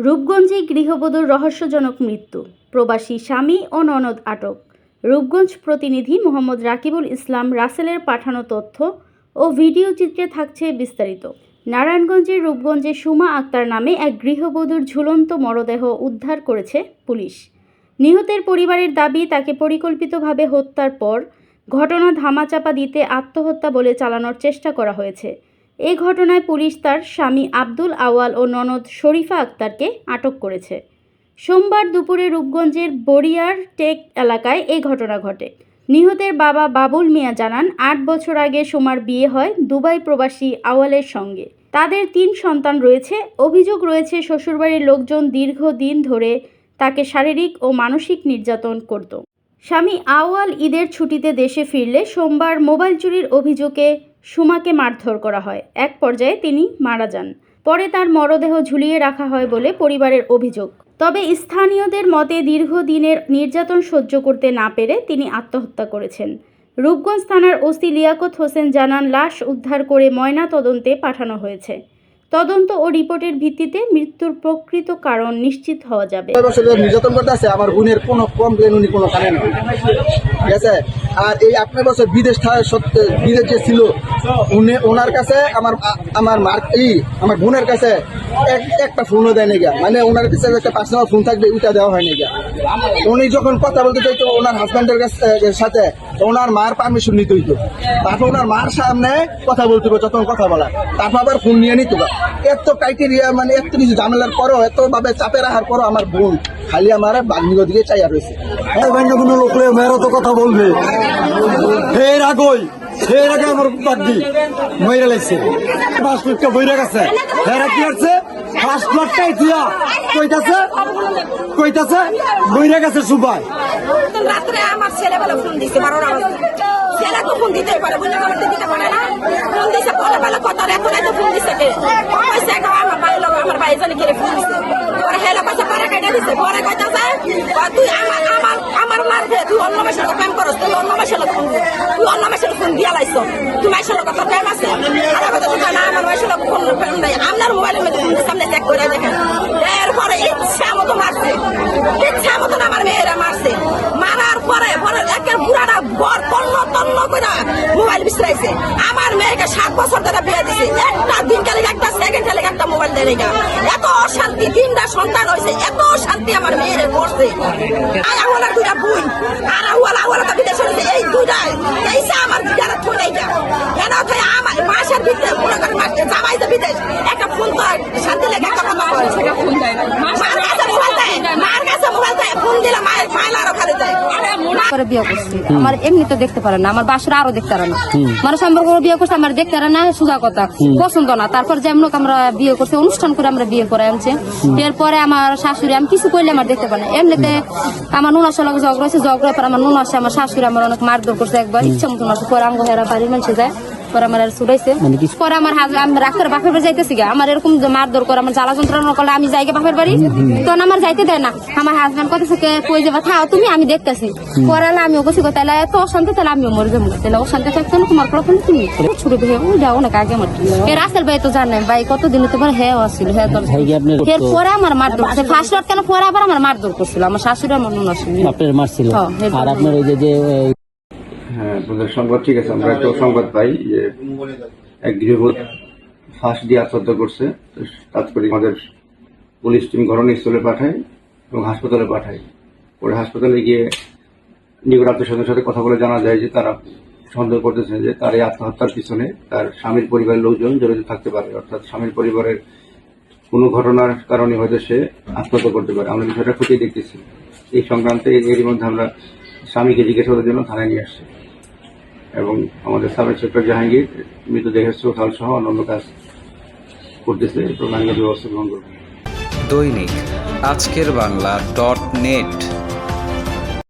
রূপগঞ্জে গৃহবধূর রহস্যজনক মৃত্যু, প্রবাসী স্বামী ও ননদ আটক। রূপগঞ্জ প্রতিনিধি মোহাম্মদ রাকিবুল ইসলাম রাসেলের পাঠানো তথ্য ও ভিডিও চিত্রে থাকছে বিস্তারিত। নারায়ণগঞ্জের রূপগঞ্জে সুমা আক্তার নামে এক গৃহবধূর ঝুলন্ত মরদেহ উদ্ধার করেছে পুলিশ। নিহতের পরিবারের দাবি, তাকে পরিকল্পিতভাবে হত্যার পর ঘটনা ধামাচাপা দিতে আত্মহত্যা বলে চালানোর চেষ্টা করা হয়েছে। এই ঘটনায় পুলিশ তার স্বামী আব্দুল আওয়াল ও ননদ শরীফা আক্তারকে আটক করেছে। সোমবার দুপুরে রূপগঞ্জের বড়িয়ার টেক এলাকায় এই ঘটনা ঘটে। নিহতের বাবা বাবুল মিয়া জানান, ৮ বছর আগে সুমার বিয়ে হয় দুবাই প্রবাসী আওয়ালের সঙ্গে। তাদের ৩ সন্তান রয়েছে। অভিযোগ রয়েছে, শ্বশুরবাড়ির লোকজন দীর্ঘদিন ধরে তাকে শারীরিক ও মানসিক নির্যাতন করত। স্বামী আওয়াল ঈদের ছুটিতে দেশে ফিরলে সোমবার মোবাইল চুরির অভিযোগে সুমাকে মারধর করা হয়। এক পর্যায়ে তিনি মারা যান। পরে তার মরদেহ ঝুলিয়ে রাখা হয় বলে পরিবারের অভিযোগ। তবে স্থানীয়দের মতে দীর্ঘদিনের নির্যাতন সহ্য করতে না পেরে তিনি আত্মহত্যা করেছেন। রূপগঞ্জ থানার ওসি লিয়াকত হোসেন জানান, লাশ উদ্ধার করে ময়না তদন্তে পাঠানো হয়েছে। তদন্ত ও রিপোর্টের ভিত্তিতে মৃত্যুর প্রকৃত কারণ নিশ্চিত হওয়া যাবে। নির্যাতন করতে আছে আমার বোনের কোনো কমপ্লেন উনি কোনো জানেন না, ঠিক আছে। আর এই 8 বছর বিদেশ যে ছিল উনি ওনার কাছে আমার বোনের কাছে একটা ফোনও দেয় নাকি, মানে ওনার কাছে একটা পার্সোনাল ফোন থাকবে ওইটা দেওয়া হয় নাকি। উনি যখন কথা বলতে চাইতো ওনার হাজব্যান্ডের সাথে ওনার মার পারমিশন নিতে হইতো, তারপর ওনার মার সামনে কথা বলতে হবে, যখন কথা বলা তারপর আবার ফোন নিয়ে নিত। এত ক্রাইটেরিয়া, মানে এত কিছু ঝামেলার পরও, এত ভাবে চাপে রাখার পরও আমার বোন খালি আমার বাগ্নির দিকে চাইয়া রয়েছে। কোনো লোকলে মেয়েরও তো কথা বলবে, এর আগে আমার বাগ্নি মহিলা লাগছে, 5 লক্ষ বইরা গেছে। এরা কি আছে 5 লক্ষটাই দিয়া কইতাছে বইরা গেছে সুবাই। রাত্রে আমার ছেলেবেলা ফোন দিছে, 12টা বাজে। ছেলে তো ফোন দিতেই পারে, বুঝতে পারতে দিতে পারে না। ফোন দিছে পরে বেলা কথা এত ফোন দিছে কে কইছে, আমার ভাই জানি কে ফোন দিছে। পরে হেলা পয়সা পরে কেটে দিছে। পরে কইতাছে তুই আমার মারবে, তুই অন্য মাসের প্রেম করস, তুই অন্য মাসের ফোন দিস, তুই অন্য মাসের ফোন দিয়া লাইছো, তুই মাসের কথা প্রেম আছে। আর কথা না, আমার মাসের ফোন প্রেম নাই। আপনার মোবাইলের মধ্যে ফোন সামনে চেক করে দেখেন। এরপরে ইচ্ছা মতো মারছে, ইচ্ছা মতো আমার মেয়েরা মারছে। মারার পরে একের বুড়াটা বর তন্ন করে মোবাইল বিছরাইছে। আমার মেয়েকে 7 বছর ধরে বিয়ে দিছে, একটা দিন খালি একটা সেকেন্ড খালি একটা মোবাইল দেয় না। এত অশান্তি, 3টা সন্তান হয়েছে, এত অশান্তি আমার মেয়ের করছে। আওয়ালার 2টা বোন আর আওয়ালা বিদেশে রয়েছে, এই 2টাই এইসা আমার যারা ঠোঁটে কেন আমার মাসের ভিতরে পুরো করে মারছে। জামাই যে বিদেশ, একটা ফোন তো শান্তি লেগে একটা কথা বলে, সেটা ফোন দেয় না। মার কাছে মোবাইল দেয়, ফোন দিলে মায়ের আরো খালি দেয়। করে বিয়ে করছি, আমার এমনি তো দেখতে পারে না, আমার বাসুরা আরো দেখতে পারে না। মানে সম্পর্ক বিয়ে করছে, আমার দেখতে পারে না, সোজা কথা পছন্দ না। তারপর যেমন আমরা বিয়ে করছি, অনুষ্ঠান করে আমরা বিয়ে করে আনছে। এরপরে আমার শাশুড়ি আমি কিছু করলে আমার দেখতে পারে না। এমনিতে আমার নুনার লগে ঝগড়া হয়েছে, ঝগড়ার পর আমার নুন আসে, আমার শাশুড়ি আমার অনেক মারধর করছে, একবার ইচ্ছা মতো মারছে। পরে আঙ্গ হেরা বাড়ির মানুষে যায়, পরে আমার আর ছুটাইছে। পরে আমার আমি রাখতে বাপের বাড়ি যাইতেছি গা, আমার এরকম মারধর করে, আমার জ্বালা যন্ত্রণা করলে আমি যাই বাপের বাড়ি, তখন আমার যাইতে দেয় না। আমার হাজবেন্ড কথা কই যাবা, থাও তুমি, আমি দেখতেছি। পরে আমিও বসি, তাহলে এত অশান্তি, তাহলে আমিও মরে যাবো। তাহলে অশান্তি থাকতো না, তোমার প্রথম তুমি ছোট ভাই যাও অনেক আগে আমার রাসেল ভাই তো জানেন ভাই কতদিন তোমার হ্যাঁ আসছিল। এরপরে আমার মারধর করছে, ফার্স্ট রাত কেন, পরে আবার আমার মারধর করছিল আমার শাশুড়ি, আমার নুন আসছিল। আর আপনার ওই যে হ্যাঁ, আপনাদের সংবাদ ঠিক আছে। আমরা একটা সংবাদ পাই যে এক গৃহবধূ ফাঁস দিয়ে আত্মহত্যা করছে। তাৎক্ষণিক আমাদের পুলিশ টিম ঘটনাস্থলে পাঠায় এবং হাসপাতালে পাঠায়। পরে হাসপাতালে গিয়ে নিকট আত্মীয়স্বজনের সাথে কথা বলে জানা যায় যে তারা সন্দেহ করতেছে যে তার এই আত্মহত্যার পিছনে তার স্বামীর পরিবারের লোকজন জড়িত থাকতে পারে, অর্থাৎ স্বামীর পরিবারের কোনো ঘটনার কারণে হয়তো সে আত্মহত্যা করতে পারে। আমরা বিষয়টা খতিয়ে দেখতেছি। এই সংক্রান্তে এরই মধ্যে আমরা স্বামীকে জিজ্ঞাসাবাদের জন্য থানায় নিয়ে আসছি এবং আমাদের সাব ইন্সপেক্টর জাহাঙ্গীর মৃতদেহের সোথাল সহ অন্যান্য কাজ করতেছে এবং আইনগত ব্যবস্থা গ্রহণ করবে। দৈনিক আজকের বাংলা .net